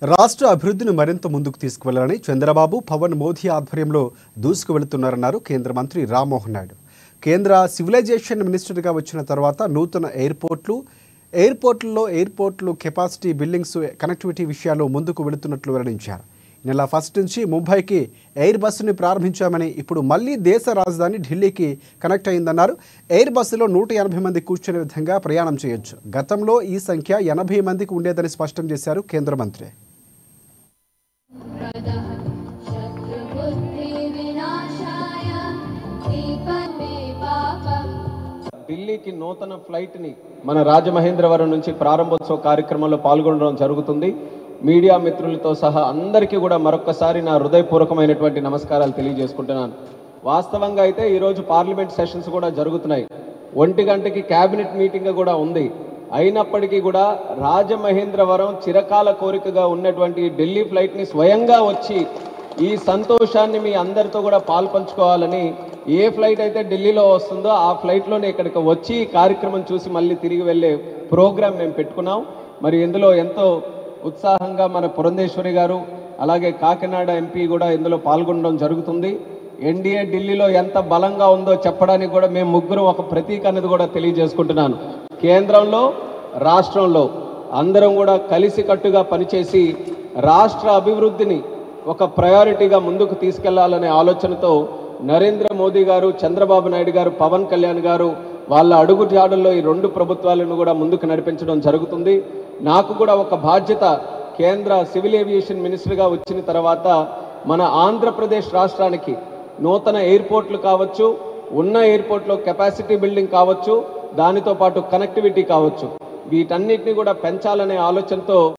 రాష్ట్ర అభివృద్ధిని మరింత ముందుకు తీసుకువెళ్లాలని చంద్రబాబు పవన్ మోదీ ఆధ్వర్యంలో దూసుకువెళుతున్నారన్నారు కేంద్ర మంత్రి రామ్మోహన్ నాయుడు. కేంద్ర సివిలైజేషన్ మినిస్టర్గా వచ్చిన తర్వాత నూతన ఎయిర్పోర్టుల్లో కెపాసిటీ బిల్డింగ్స్ కనెక్టివిటీ విషయాల్లో ముందుకు వెళుతున్నట్లు వెల్లడించారు. నెల 1 నుంచి ముంబైకి ఎయిర్ బస్సుని ప్రారంభించామని, ఇప్పుడు మళ్లీ దేశ రాజధాని ఢిల్లీకి కనెక్ట్ అయిందన్నారు. ఎయిర్ బస్సులో 180 మంది కూర్చునే విధంగా ప్రయాణం చేయొచ్చు. గతంలో ఈ సంఖ్య 80 మందికి ఉండేదని స్పష్టం చేశారు కేంద్ర మంత్రి. ఢిల్లీకి నూతన ఫ్లైట్ ని మన రాజమహేంద్రవరం నుంచి ప్రారంభోత్సవ కార్యక్రమంలో పాల్గొనడం జరుగుతుంది. మీడియా మిత్రులతో సహా అందరికీ కూడా మరొకసారి నా హృదయపూర్వకమైనటువంటి నమస్కారాలు తెలియజేసుకుంటున్నాను. వాస్తవంగా అయితే ఈరోజు పార్లమెంట్ సెషన్స్ కూడా జరుగుతున్నాయి. 1 గంటకి క్యాబినెట్ మీటింగ్ కూడా ఉంది. అయినప్పటికీ కూడా రాజమహేంద్రవరం చిరకాల కోరికగా ఉన్నటువంటి ఢిల్లీ ఫ్లైట్ని స్వయంగా వచ్చి ఈ సంతోషాన్ని మీ అందరితో కూడా పాల్పంచుకోవాలని, ఏ ఫ్లైట్ అయితే ఢిల్లీలో వస్తుందో ఆ ఫ్లైట్లోనే ఇక్కడికి వచ్చి ఈ కార్యక్రమం చూసి మళ్ళీ తిరిగి వెళ్ళే ప్రోగ్రాం మేము పెట్టుకున్నాం. మరి ఇందులో ఎంతో ఉత్సాహంగా మన పురంధేశ్వరి గారు, అలాగే కాకినాడ ఎంపీ కూడా ఇందులో పాల్గొనడం జరుగుతుంది. ఎన్డీఏ ఢిల్లీలో ఎంత బలంగా ఉందో చెప్పడానికి కూడా మేము ముగ్గురు ఒక ప్రతీక అనేది కూడా తెలియజేసుకుంటున్నాను. కేంద్రంలో రాష్ట్రంలో అందరం కూడా కలిసికట్టుగా పనిచేసి రాష్ట్ర అభివృద్ధిని ఒక ప్రయారిటీగా ముందుకు తీసుకెళ్లాలనే ఆలోచనతో నరేంద్ర మోదీ గారు, చంద్రబాబు నాయుడు గారు, పవన్ కళ్యాణ్ గారు వాళ్ళ అడుగుజాడల్లో ఈ 2 ప్రభుత్వాలను కూడా ముందుకు నడిపించడం జరుగుతుంది. నాకు కూడా ఒక బాధ్యత, కేంద్ర సివిల్ ఏవియేషన్ మినిస్టర్గా వచ్చిన తర్వాత మన ఆంధ్రప్రదేశ్ రాష్ట్రానికి నూతన ఎయిర్పోర్ట్లు కావచ్చు, ఉన్న ఎయిర్పోర్ట్లో కెపాసిటీ బిల్డింగ్ కావచ్చు, దానితో పాటు కనెక్టివిటీ కావచ్చు, వీటన్నిటిని కూడా పెంచాలనే ఆలోచనతో